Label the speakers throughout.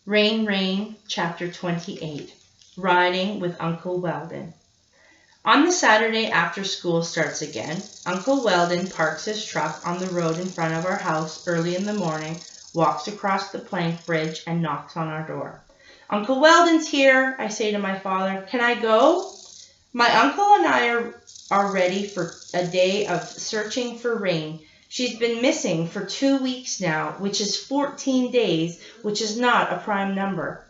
Speaker 1: Rain, Rain, Chapter 28, Riding with Uncle Weldon. On the Saturday after school starts again, Uncle Weldon parks his truck on the road in front of our house early in the morning, walks across the plank bridge, and knocks on our door. "Uncle Weldon's here," I say to my father. "Can I go?" My uncle and I are ready for a day of searching for Rain. She's been missing for 2 weeks now, which is 14 days, which is not a prime number.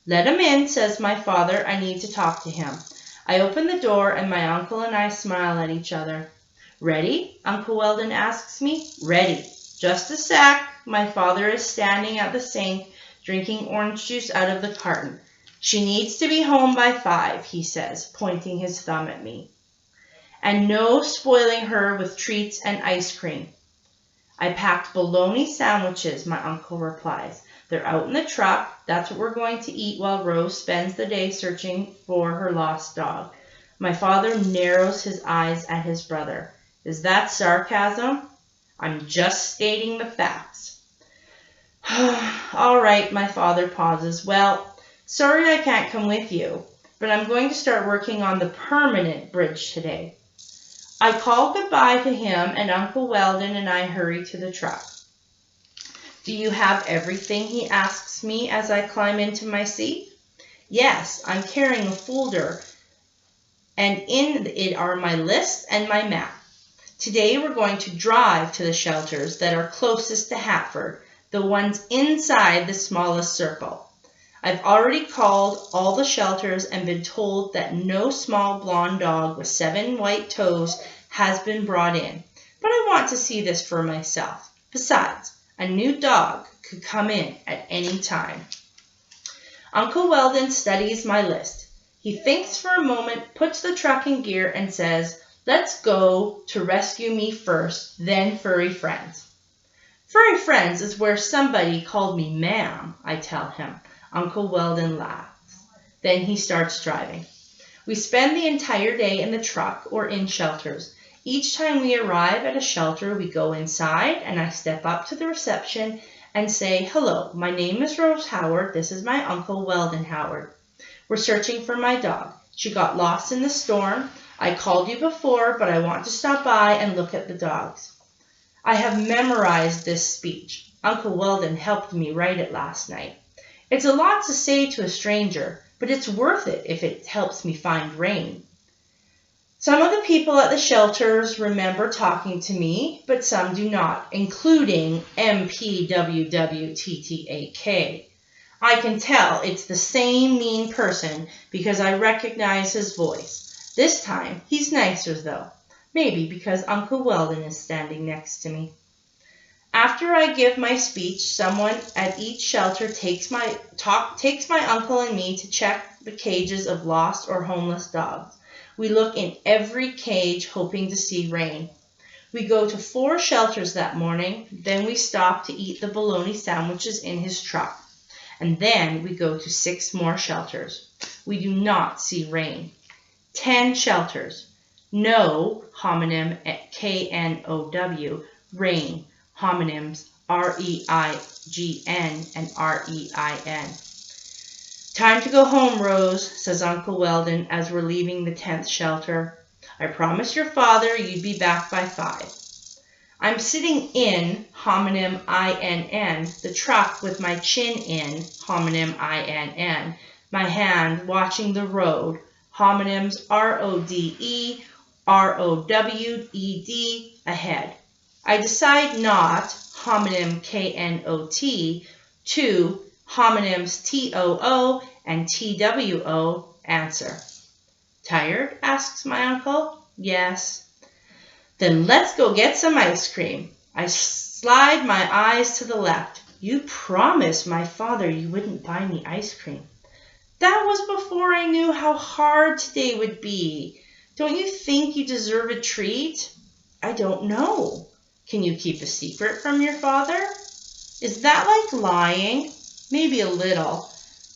Speaker 1: "Let him in," says my father. "I need to talk to him." I open the door and my uncle and I smile at each other. "Ready?" Uncle Weldon asks me. "Ready." "Just a sec." My father is standing at the sink, drinking orange juice out of the carton. "She needs to be home by 5, he says, pointing his thumb at me. "And no spoiling her with treats and ice cream." "I packed bologna sandwiches," my uncle replies. "They're out in the truck. That's what we're going to eat while Rose spends the day searching for her lost dog." My father narrows his eyes at his brother. "Is that sarcasm?" "I'm just stating the facts." "All right," my father pauses. "Well, sorry I can't come with you, but I'm going to start working on the permanent bridge today." I call goodbye to him, and Uncle Weldon and I hurry to the truck. "Do you have everything?" he asks me as I climb into my seat. "Yes, I'm carrying a folder, and in it are my lists and my map. Today we're going to drive to the shelters that are closest to Hatford, the ones inside the smallest circle. I've already called all the shelters and been told that no small blonde dog with 7 white toes has been brought in, but I want to see this for myself. Besides, a new dog could come in at any time. Uncle Weldon studies my list. He thinks for a moment, puts the truck in gear, and says, "Let's go to Rescue Me First, then Furry Friends." "Furry Friends is where somebody called me ma'am," I tell him. Uncle Weldon laughs. Then he starts driving. We spend the entire day in the truck or in shelters. Each time we arrive at a shelter, we go inside and I step up to the reception and say, "Hello, my name is Rose Howard. This is my Uncle Weldon Howard. We're searching for my dog. She got lost in the storm. I called you before, but I want to stop by and look at the dogs." I have memorized this speech. Uncle Weldon helped me write it last night. It's a lot to say to a stranger, but it's worth it if it helps me find Rain. Some of the people at the shelters remember talking to me, but some do not, including MPWWTTAK. I can tell it's the same mean person because I recognize his voice. This time, he's nicer though. Maybe because Uncle Weldon is standing next to me. After I give my speech, someone at each shelter takes my uncle and me to check the cages of lost or homeless dogs. We look in every cage hoping to see Rain. We go to 4 shelters that morning, then we stop to eat the bologna sandwiches in his truck. And then we go to 6 more shelters. We do not see Rain. 10 shelters. No homonym KNOW, Rain. Homonyms REIGN and REIN. "Time to go home, Rose," says Uncle Weldon as we're leaving the 10th shelter. "I promised your father you'd be back by 5. I'm sitting in, homonym INN, the truck with my chin in, homonym INN, my hand watching the road, homonyms RODE, ROWED, ahead. I decide not, homonym KNOT, to homonyms TOO and TWO answer. "Tired?" asks my uncle. "Yes." "Then let's go get some ice cream." I slide my eyes to the left. "You promised my father you wouldn't buy me ice cream." "That was before I knew how hard today would be. Don't you think you deserve a treat?" "I don't know." "Can you keep a secret from your father?" Is that like lying? Maybe a little.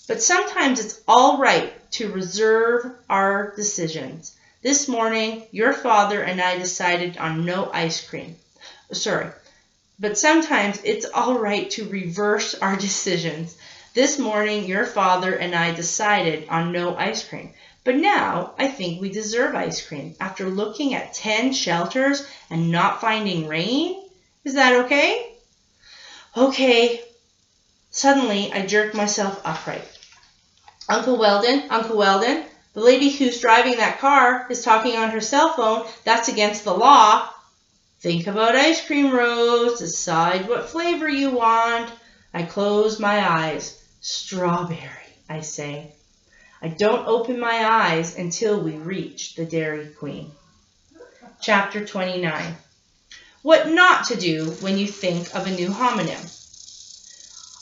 Speaker 1: But sometimes it's all right to reserve our decisions. This morning, your father and I decided on no ice cream. But sometimes it's all right to reverse our decisions. This morning, your father and I decided on no ice cream. But now, I think we deserve ice cream after looking at 10 shelters and not finding rain. Is that okay? Okay. Suddenly, I jerked myself upright. Uncle Weldon, the lady who's driving that car is talking on her cell phone. That's against the law. Think about ice cream, Rose. Decide what flavor you want. I close my eyes. Strawberry, I say. I don't open my eyes until we reach the Dairy Queen. Chapter 29. What not to do when you think of a new homonym.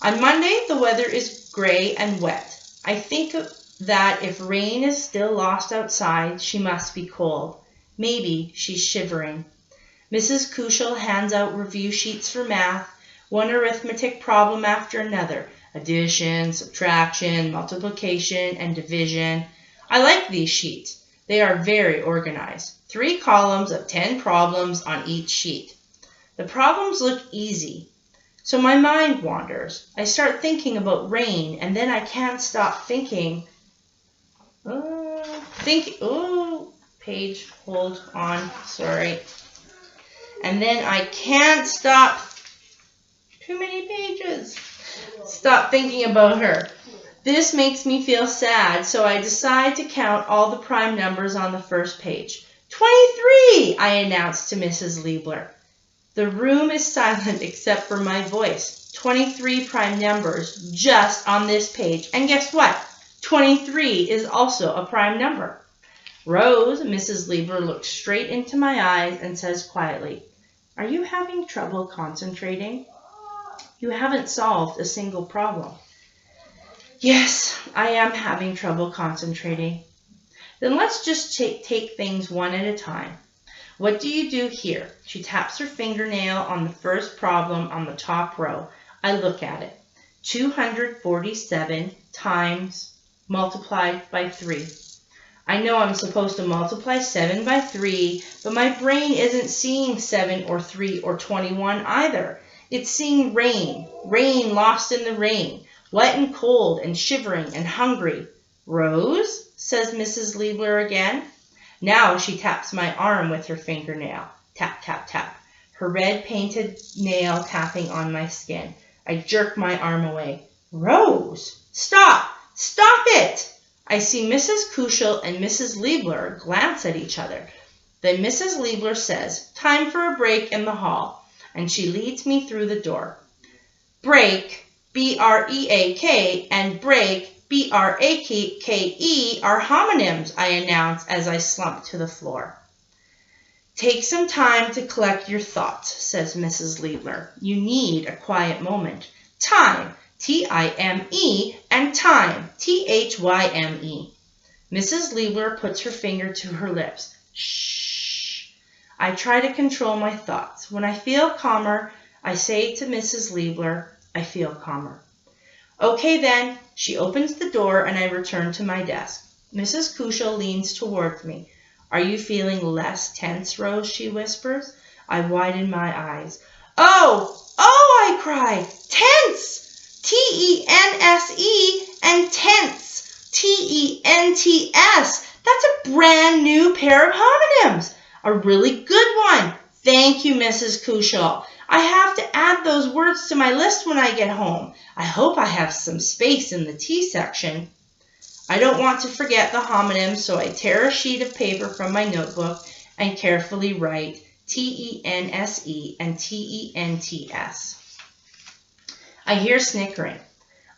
Speaker 1: On Monday, the weather is gray and wet. I think that if rain is still lost outside, she must be cold. Maybe she's shivering. Mrs. Kushel hands out review sheets for math, one arithmetic problem after another. Addition, subtraction, multiplication, and division. I like these sheets. They are very organized. 3 columns of 10 problems on each sheet. The problems look easy, so my mind wanders. I start thinking about rain, and then I can't stop thinking. Page, hold on, sorry. And then I can't stop. Too many pages. Stop thinking about her. This makes me feel sad, so I decide to count all the prime numbers on the first page. 23, I announced to Mrs. Liebler. The room is silent except for my voice. 23 prime numbers just on this page. And guess what? 23 is also a prime number. Rose, Mrs. Liebler looks straight into my eyes and says quietly, "Are you having trouble concentrating? You haven't solved a single problem." Yes, I am having trouble concentrating. Then let's just take things one at a time. What do you do here? She taps her fingernail on the first problem on the top row. I look at it. 247 times multiplied by 3. I know I'm supposed to multiply 7 by 3, but my brain isn't seeing 7 or 3 or 21 either. It's seeing rain, rain lost in the rain, wet and cold and shivering and hungry. "Rose," says Mrs. Liebler again. Now she taps my arm with her fingernail. Tap, tap, tap. Her red painted nail tapping on my skin. I jerk my arm away. "Rose, stop! Stop it!" I see Mrs. Kushel and Mrs. Liebler glance at each other. Then Mrs. Liebler says, "Time for a break in the hall," and she leads me through the door. Break, B-R-E-A-K, and break, B-R-A-K-E, are homonyms, I announce as I slump to the floor. "Take some time to collect your thoughts," says Mrs. Liebler. "You need a quiet moment. Time, T-I-M-E, and time, T-H-Y-M-E. Mrs. Liebler puts her finger to her lips. Shh. I try to control my thoughts. When I feel calmer, I say to Mrs. Liebler, "I feel calmer." Okay then. She opens the door and I return to my desk. Mrs. Kushel leans towards me. "Are you feeling less tense, Rose?" she whispers. I widen my eyes. Oh, I cry. Tense! T-E-N-S-E and tense. T-E-N-T-S. That's a brand new pair of homonyms. A really good one. Thank you, Mrs. Kushel. I have to add those words to my list when I get home. I hope I have some space in the T section. I don't want to forget the homonyms, so I tear a sheet of paper from my notebook and carefully write T-E-N-S-E and T-E-N-T-S. I hear snickering.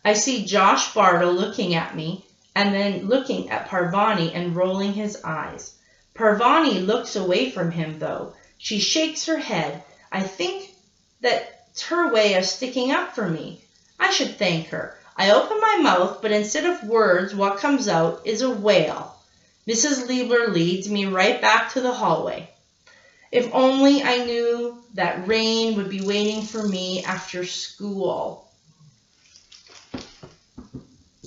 Speaker 1: I see Josh Bartle looking at me and then looking at Parvani and rolling his eyes. Parvani looks away from him, though. She shakes her head. I think that's her way of sticking up for me. I should thank her. I open my mouth, but instead of words, what comes out is a wail. Mrs. Liebler leads me right back to the hallway. If only I knew that rain would be waiting for me after school.